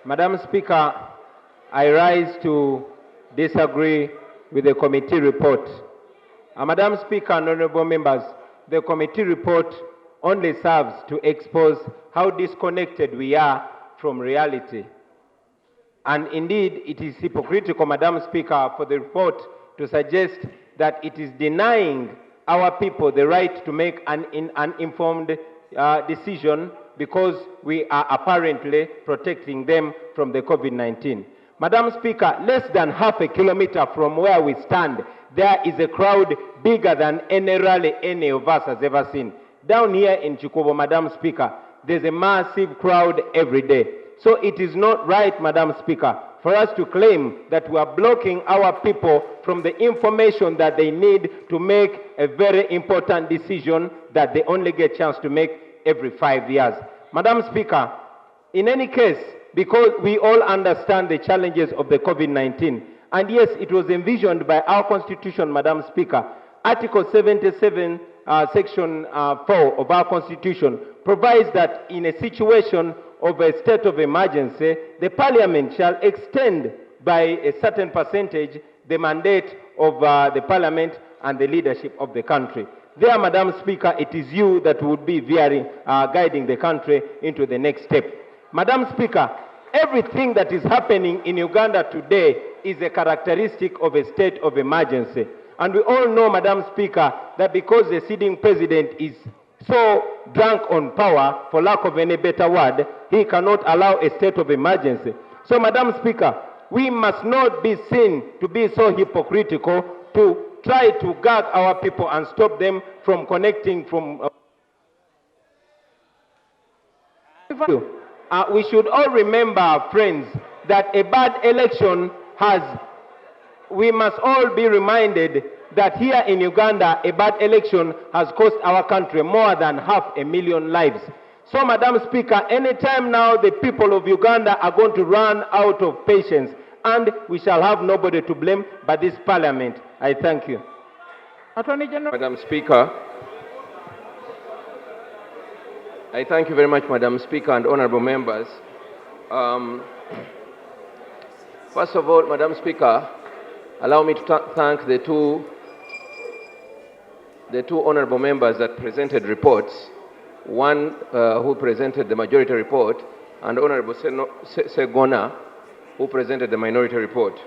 Madam Speaker, I rise to disagree with the committee report. Madam Speaker and honorable members, the committee report only serves to expose how disconnected we are from reality. And indeed, it is hypocritical, Madam Speaker, for the report to suggest that it is denying our people the right to make an informed decision because we are apparently protecting them from the COVID-19. Madam Speaker, less than half a kilometer from where we stand, there is a crowd bigger than any rally any of us has ever seen. Down here in Chikobo, Madam Speaker, there's a massive crowd every day. So it is not right, Madam Speaker, for us to claim that we are blocking our people from the information that they need to make a very important decision that they only get a chance to make every 5 years. Madam Speaker, in any case, because we all understand the challenges of the COVID-19, and yes, it was envisioned by our Constitution, Madam Speaker, Article 77, Section 4 of our Constitution provides that in a situation of a state of emergency, the Parliament shall extend by a certain percentage the mandate of the Parliament and the leadership of the country. There, Madam Speaker, it is you that would be guiding the country into the next step. Madam Speaker, everything that is happening in Uganda today is a characteristic of a state of emergency. And we all know, Madam Speaker, that because the sitting president is so drunk on power, for lack of any better word, he cannot allow a state of emergency. So, Madam Speaker, we must not be seen to be so hypocritical to try to gag our people and stop them from connecting from... we should all remember, friends, that a bad election we must all be reminded that here in Uganda, a bad election has cost our country more than 500,000 lives. So, Madam Speaker, anytime now the people of Uganda are going to run out of patience, and we shall have nobody to blame but this Parliament. I thank you. Attorney General. Madam Speaker, I thank you very much, Madam Speaker and honorable members. First of all, Madam Speaker, allow me to thank the two honorable members that presented reports, one who presented the majority report, and Honorable Segona, who presented the minority report.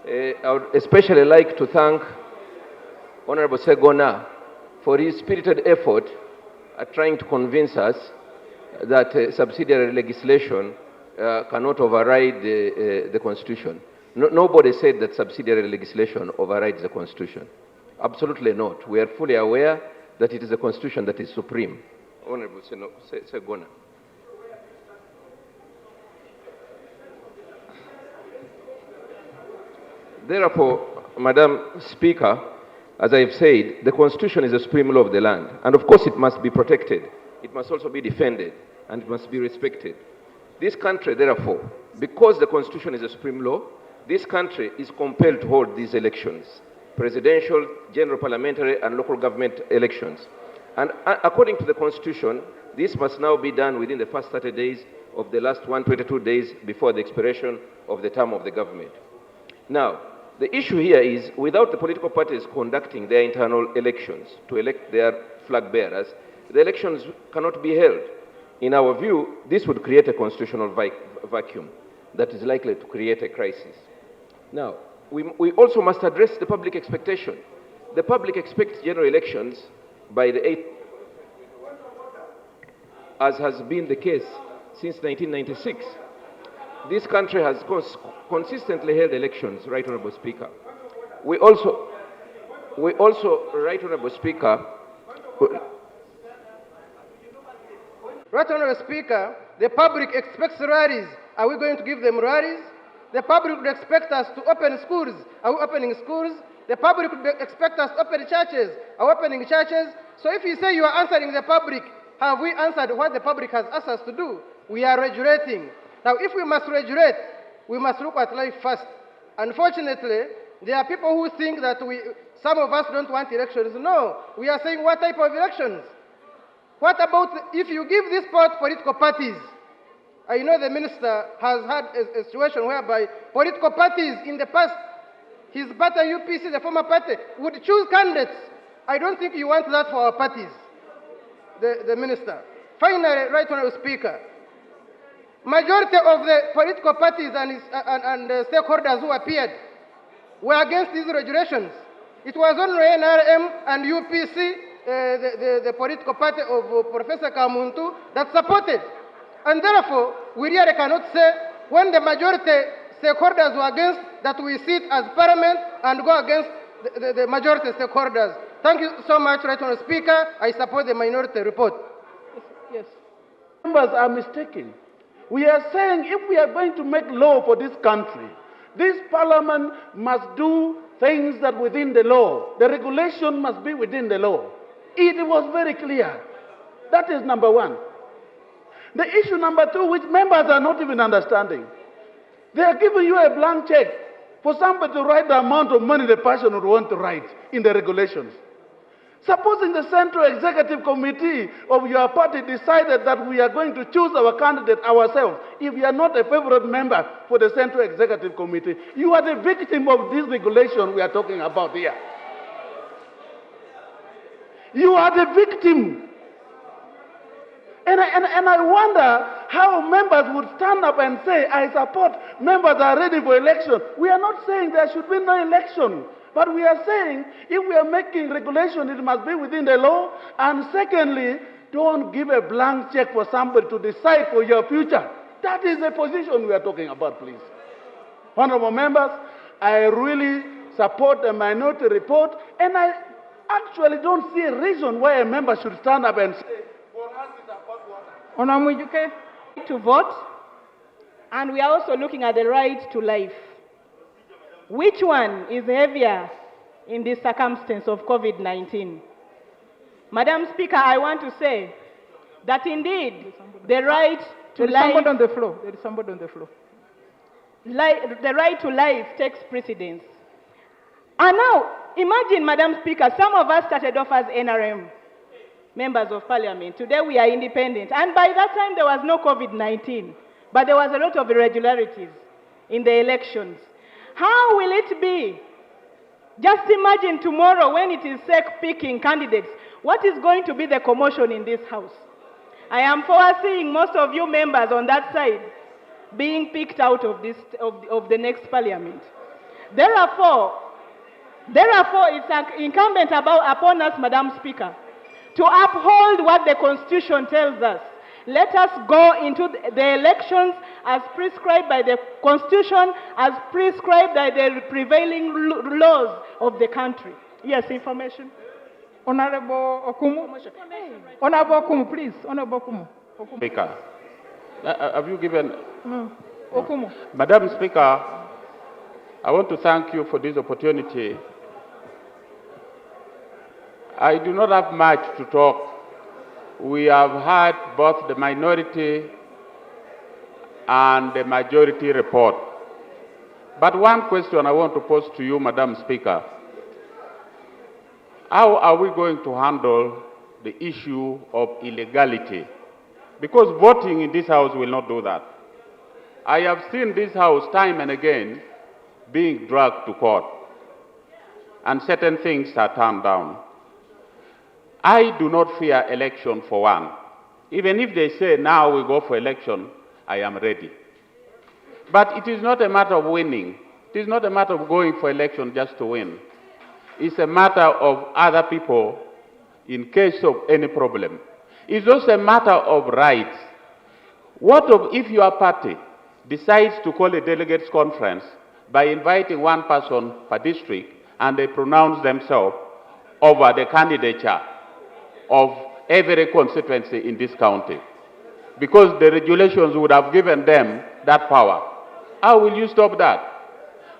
I would especially like to thank Honorable Segona for his spirited effort at trying to convince us that subsidiary legislation cannot override the Constitution. Nobody said that subsidiary legislation overrides the Constitution. Absolutely not. We are fully aware that it is the Constitution that is supreme. Honorable Segona. Therefore, Madam Speaker, as I have said, the Constitution is the supreme law of the land. And of course it must be protected. It must also be defended. And it must be respected. This country, therefore, because the Constitution is the supreme law, this country is compelled to hold these elections: presidential, general parliamentary, and local government elections. And according to the Constitution, this must now be done within the first 30 days of the last 122 days before the expiration of the term of the government. Now, the issue here is, without the political parties conducting their internal elections to elect their flag bearers, the elections cannot be held. In our view, this would create a constitutional vacuum that is likely to create a crisis. Now, we also must address the public expectation. The public expects general elections by the 8th, as has been the case since 1996. This country has consistently held elections, Right Honourable Speaker. We also, Right Honourable Speaker, Right Honourable Speaker, the public expects rallies. Are we going to give them rallies? The public would expect us to open schools. Are we opening schools? The public would expect us to open churches. Are we opening churches? So if you say you are answering the public, have we answered what the public has asked us to do? We are regulating. Now, if we must regulate, we must look at life first. Unfortunately, there are people who think that some of us don't want elections. No, we are saying what type of elections? What about if you give this power to political parties? I know the minister has had a situation whereby political parties in the past, his party UPC, the former party, would choose candidates. I don't think you want that for our parties, the minister. Finally, Right Honourable Speaker, majority of the political parties and stakeholders who appeared were against these regulations. It was only NRM and UPC, the political party of Professor Kamuntu, that supported. And therefore, we really cannot say when the majority stakeholders were against that we sit as parliament and go against the majority stakeholders. Thank you so much, Right Honourable Speaker. I support the minority report. Yes. Members are mistaken. We are saying if we are going to make law for this country, this parliament must do things that within the law. The regulation must be within the law. It was very clear. That is number one. The issue number two, which members are not even understanding. They are giving you a blank check for somebody to write the amount of money the person would want to write in the regulations. Supposing the Central Executive Committee of your party decided that we are going to choose our candidate ourselves, if you are not a favorite member for the Central Executive Committee, you are the victim of this regulation we are talking about here. You are the victim. And I wonder how members would stand up and say, I support members are ready for election. We are not saying there should be no election. But we are saying, if we are making regulation, it must be within the law. And secondly, don't give a blank check for somebody to decide for your future. That is the position we are talking about, please. Honorable members, I really support the minority report, and I actually don't see a reason why a member should stand up and say, to vote, and we are also looking at the right to life. Which one is heavier in this circumstance of COVID-19? Madam Speaker, I want to say that indeed the right to life... There is somebody on the floor. There is somebody on the floor. The right to life takes precedence. And now, imagine, Madam Speaker, some of us started off as NRM members of parliament. Today we are independent. And by that time there was no COVID-19. But there was a lot of irregularities in the elections. How will it be? Just imagine tomorrow when it is SEC picking candidates, what is going to be the commotion in this house? I am foreseeing most of you members on that side being picked out of the next parliament. Therefore, it's incumbent upon us, Madam Speaker, to uphold what the Constitution tells us. Let us go into the elections as prescribed by the Constitution, as prescribed by the prevailing laws of the country. Yes, information. Honorable Okumu. Honorable Okumu, please. Honorable Okumu. Speaker, have you given... No. Okumu. Madam Speaker, I want to thank you for this opportunity. I do not have much to talk. We have had both the minority and the majority report. But one question I want to pose to you, Madam Speaker. How are we going to handle the issue of illegality? Because voting in this House will not do that. I have seen this House time and again being dragged to court, and certain things are turned down. I do not fear election for one. Even if they say now we go for election, I am ready. But it is not a matter of winning. It is not a matter of going for election just to win. It's a matter of other people in case of any problem. It's also a matter of rights. What if your party decides to call a delegates conference by inviting one person per district and they pronounce themselves over the candidature of every constituency in this county? Because the regulations would have given them that power. How will you stop that?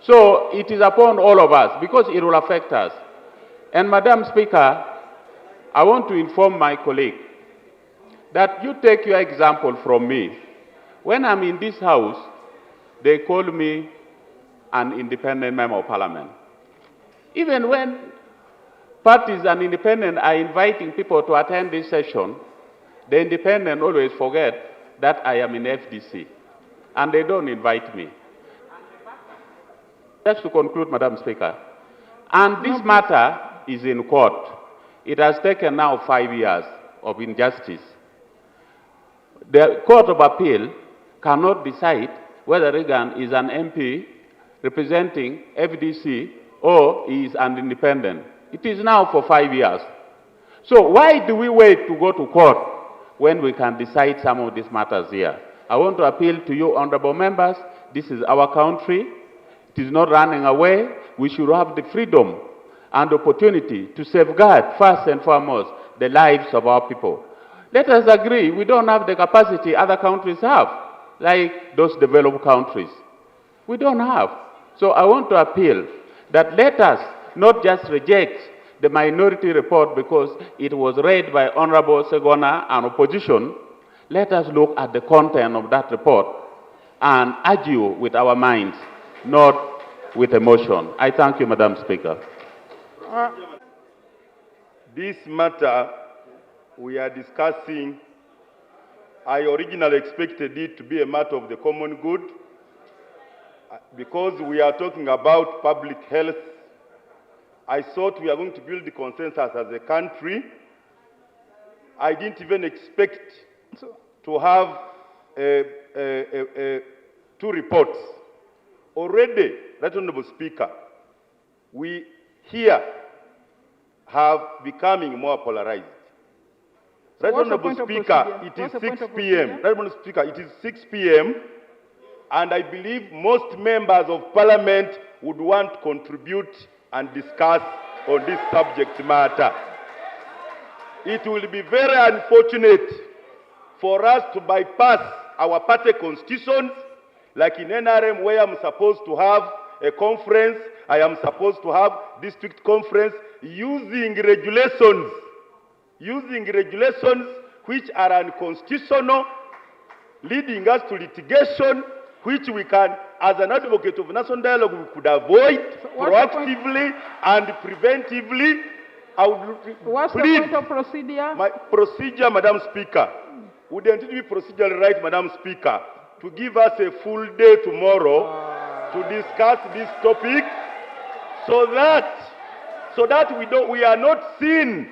So it is upon all of us, because it will affect us. And Madam Speaker, I want to inform my colleague that you take your example from me. When I'm in this House, they call me an independent member of parliament. Even when parties and independent are inviting people to attend this session, the independent always forget that I am in FDC, and they don't invite me. Just to conclude, Madam Speaker, and this matter is in court. It has taken now 5 years of injustice. The Court of Appeal cannot decide whether Reagan is an MP representing FDC or he is an independent. It is now for 5 years. So why do we wait to go to court when we can decide some of these matters here? I want to appeal to you, honorable members. This is our country. It is not running away. We should have the freedom and opportunity to safeguard, first and foremost, the lives of our people. Let us agree, we don't have the capacity other countries have, like those developed countries. We don't have. So I want to appeal that let us not just reject the minority report because it was read by Honorable Segona and opposition. Let us look at the content of that report and argue with our minds, not with emotion. I thank you, Madam Speaker. This matter we are discussing, I originally expected it to be a matter of the common good because we are talking about public health. I thought we are going to build the consensus as a country. I didn't even expect to have two reports. Already, Right Honorable Speaker, we here have becoming more polarized. Right Honorable Speaker, it is 6 p.m. Right Honorable Speaker, it is 6 p.m. and I believe most members of Parliament would want to contribute and discuss on this subject matter. It will be very unfortunate for us to bypass our party constitutions, like in NRM where I'm supposed to have a conference, I am supposed to have district conference, using regulations which are unconstitutional, leading us to litigation, which we can, as an advocate of national dialogue, we could avoid proactively and preventively. I would What's plead the point of procedure? my procedure, Madam Speaker. Wouldn't it be procedurally right, Madam Speaker, to give us a full day tomorrow to discuss this topic, so that we are not seen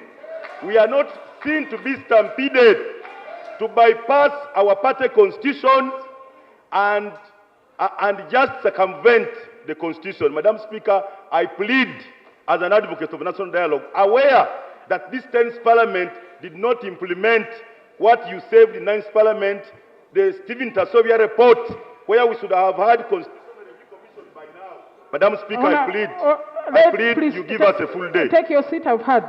to be stampeded to bypass our party constitutions and just circumvent the Constitution. Madam Speaker, I plead as an advocate of national dialogue, aware that this 10th Parliament did not implement what you saved in 9th Parliament, the Stephen Tasovia report, where we should have had Constitutional Review Commission by now. Madam Speaker, I plead please you give us a full day. Take your seat, I've heard.